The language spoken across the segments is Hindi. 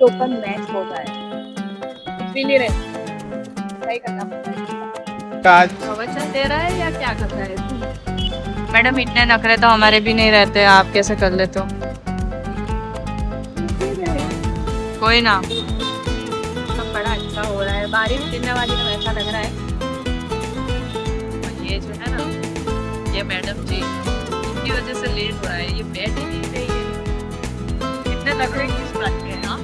उसके ऊपर मैच हो जाए, इसीलिए सही करना पड़ता है। प्रवचन दे रहा है या क्या कर रहा है? मैडम इतने नखरे तो हमारे भी नहीं रहते, आप कैसे कर लेते हो? कोई ना, सब बड़ा अच्छा हो रहा है, बारिश गिरने वाली है वैसा लग रहा है। और ये जो है ना, ये मैडम जी, इनकी वजह से लेट हो रहा है, ये बैठ ही नहीं रही है। इतने लग रहे किस बात के हैं आप?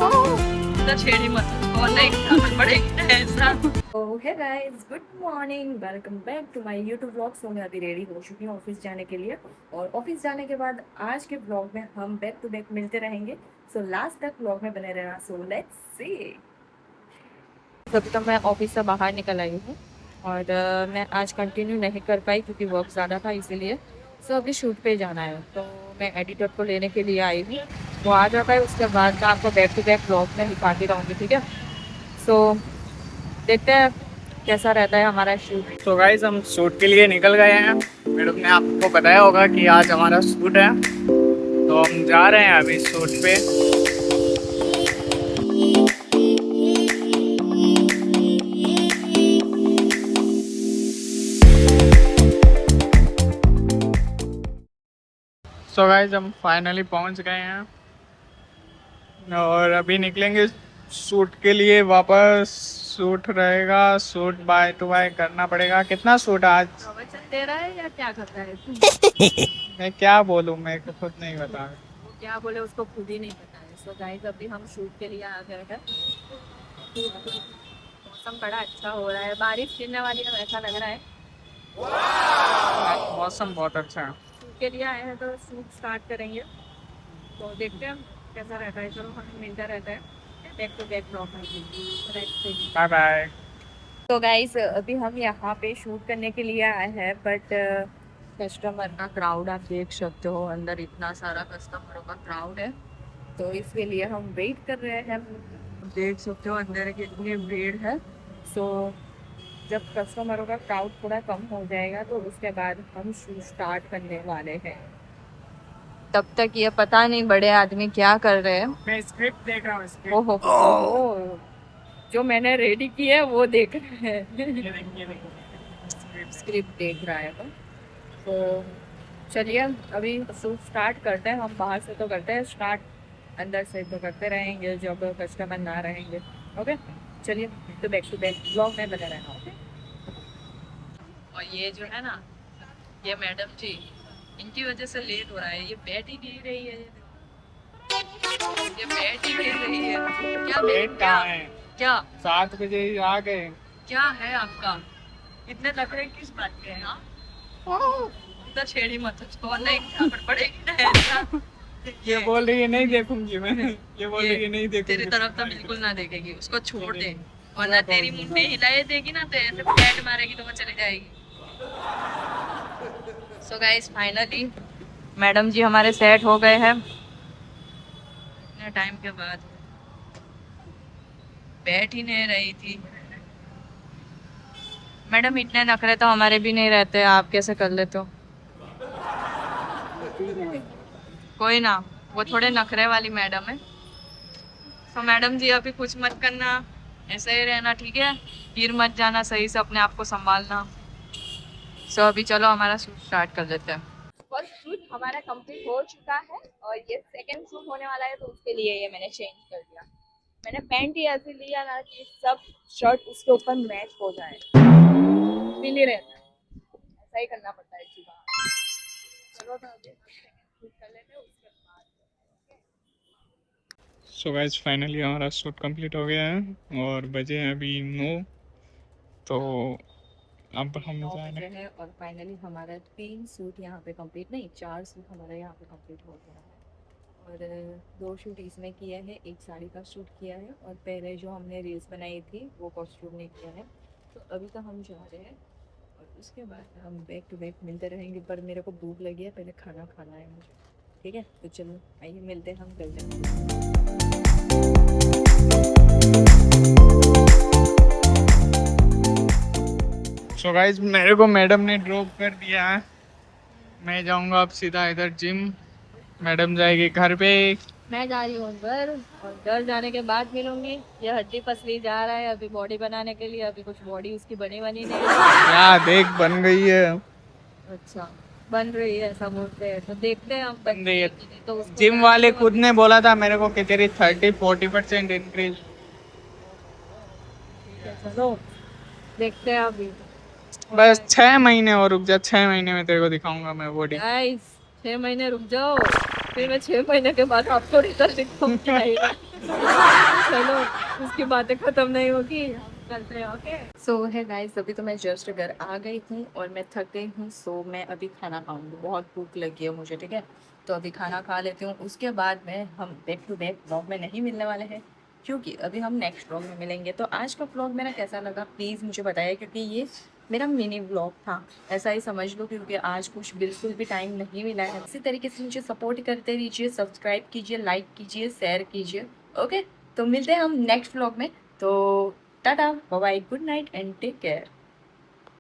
इतना छेड़ी मत, और नहीं खाना पड़ेगा ऐसा। तो hey guys, good morning, welcome back to my YouTube vlog. So मैं अभी रेडी हो चुकी हूँ ऑफिस जाने के लिए, और ऑफिस जाने के बाद आज के ब्लॉग में हम बैक टू बैक मिलते रहेंगे। सो लास्ट तक ब्लॉग में बने रहना। So let's see. तभी तो मैं ऑफिस से बाहर निकल आई हूँ, और मैं आज कंटिन्यू नहीं कर पाई क्योंकि वर्क ज़्यादा था इसीलिए। सो अभी शूट पे जाना है, तो मैं एडिटर को लेने के लिए आई हूँ। वो आ जाता है, उसके बाद मैं आपको बैक टू बैक ब्लॉग में दिखाती रहूँगी, ठीक है? सो देखते हैं कैसा रहता है हमारा शूट। तो गाइस हम शूट के लिए निकल गए हैं। मैडम ने आपको बताया होगा कि आज हमारा शूट है, तो हम जा रहे हैं अभी शूट पे। सो गाइस हम फाइनली पहुंच गए हैं, और अभी निकलेंगे शूट के लिए वापस। शूट रहेगा, शूट बाय टू बाय करना पड़ेगा। कितना शूट आज? प्रवचन दे रहा है या क्या कर रहा है? मैं क्या बोलूँ, मेरे को खुद नहीं पता। वो क्या बोले उसको खुद ही नहीं पता है। सो गाइस, अभी हम शूट के लिए आ गए हैं। मौसम बड़ा अच्छा हो रहा है, बारिश गिरने वाली है वैसा लग रहा है। मौसम बहुत अच्छा है। शूट के लिए आए हैं तो शूट स्टार्ट करेंगे, तो देखते हैं कैसा रहता है। चलो, हमें मिलता रहता है बैक टू बैक ब्लॉग में। Bye bye. तो गाइस, अभी हम यहाँ पे शूट करने के लिए आए हैं, बट कस्टमर का क्राउड आप देख सकते हो, अंदर इतना सारा कस्टमरों का क्राउड है, तो इसके लिए हम वेट कर रहे हैं। देख सकते हो अंदर कितनी भीड़ है। सो जब कस्टमरों का क्राउड थोड़ा कम हो जाएगा तो उसके बाद हम शूट स्टार्ट करने वाले हैं। तब तक ये पता नहीं बड़े आदमी क्या कर रहे हैं। मैं स्क्रिप्ट देख रहा हूँ, स्क्रिप्ट। ओहो, जो मैंने रेडी की है वो देख रहे हैं। ये देखिए स्क्रिप्ट देख रहा है तो चलिए अभी शूट स्टार्ट करते हैं। हम बाहर से तो करते हैं स्टार्ट, अंदर से तो करते रहेंगे जब कस्टमर ना रहेंगे। ओके, चलिए, तो बैक टू बैक ब्लॉग में बने रहना। ओके। और ये जो है ना, ये मैडम जी, इनकी वजह से लेट हो रहा है, ये बैठ ही नहीं रही है, ये बैठ ही नहीं रही है। क्या लेट क्या कहाँ है? क्या 7 बजे ही आ गए। क्या है आपका? इतने नखरे किस बात के हैं आप? इतना छेड़ी मत, उसको नहीं खापड़ पड़ेगी ना ऐसा। ये बोल रही है नहीं देखूंगी मैं। ये बोल रही है नहीं देखूंगी। तेरी तरफ तो बिल्कुल ना देखेगी, उसको छोड़ दे, वरना तेरी मुंडी हिलाए देगी ना तो ऐसे पैट मारेगी तो वो चली जाएगी। सो गाइस, फाइनली मैडम जी हमारे सेट हो गए हैं इतने टाइम के बाद। बैठ ही नहीं रही थी मैडम, इतने नखरे तो हमारे भी नहीं रहते, आप कैसे कर लेते हो? कोई ना, वो थोड़े नखरे वाली मैडम है। तो मैडम जी अभी कुछ मत करना, ऐसे ही रहना, ठीक है? गिर मत जाना, सही से अपने आप को संभालना। सो अभी चलो हमारा शूट स्टार्ट कर लेते हैं। फर्स्ट शूट हमारा कंप्लीट हो चुका है, और ये सेकंड शूट होने वाला है, तो उसके लिए ये मैंने चेंज कर दिया। मैंने पैंट ही ऐसे लिया ना कि सब शर्ट उसके ऊपर मैच हो जाए, इसीलिए रहता है, ऐसा ही करना पड़ता है जी। चलो, तो अभी शूट कर लेते हैं उसके बाद। सो गाइस फाइनली हमारा शूट कंप्लीट हो गया है, और बजे हैं अभी 9। तो अब हम 9 जा बजे रहे हैं। है, और फाइनली हमारा 3 शूट यहाँ पे कंप्लीट, नहीं 4 शूट हमारा यहाँ पे कंप्लीट हो गया है। और 2 शूट इसमें किया है, एक साड़ी का शूट किया है, और पहले जो हमने रील्स बनाई थी वो कॉस्ट्यूम नहीं किया है। तो अभी तो हम जा रहे हैं, और उसके बाद हम बैक टू बैक मिलते रहेंगे। पर मेरे को भूख लगी है, पहले खाना खाना है मुझे, ठीक है? तो चलो आइए मिलते हैं हम जल्दी। सो गाइस मेरे को मैडम ने ड्रॉप कर दिया है। मैं जाऊंगा अब सीधा इधर जिम, मैडम जाएगी घर पे। मैं जा रही हूँ घर और घर जाने के बाद मिलूंगी। ये हड्डी पसली जा रहा है अभी बॉडी बनाने के लिए, अभी कुछ बॉडी उसकी बनी बनी नहीं है। क्या देख बन गई है। अच्छा बन रही है ऐसा बोलते हैं, तो देखते हैं हम बन रही है। तो उसको जिम जाने वाले दो खुद अभी। ने बोला था मेरे को कि तेरी 30-40% इंक्रीज। ठीक है, चलो देखते हैं अभी। बस 6 महीने और रुक जा, 6 महीने में तेरे को दिखाऊंगा मैं बॉडी। गाइस 6 महीने रुक जाओ, फिर मैं 6 महीने के बाद आपको रिजल्ट दिखाऊंगी। चलो उसकी बातें खत्म नहीं होगी, हम चलते हैं। ओके सो है गाइस, अभी तो मैं जस्ट घर आ गई हूँ और मैं थक गई हूँ। सो मैं अभी खाना खाऊंगी, बहुत भूख लगी है मुझे। ठीक है, तो अभी खाना खा लेती हूँ, उसके बाद में हम बैक टू बैक ब्लॉग में नहीं मिलने वाले हैं, क्योंकि अभी हम नेक्स्ट ब्लॉग में मिलेंगे। तो आज का ब्लॉग मेरा कैसा लगा प्लीज़ मुझे बताइए, क्योंकि ये मेरा मिनी ब्लॉग था ऐसा ही समझ लो, क्योंकि आज कुछ बिल्कुल भी टाइम नहीं मिला है। इसी तरीके से मुझे सपोर्ट करते रहिए, सब्सक्राइब कीजिए, लाइक कीजिए, शेयर कीजिए। ओके, तो मिलते हैं हम नेक्स्ट व्लॉग में। तो tata bye bye, good night and take care.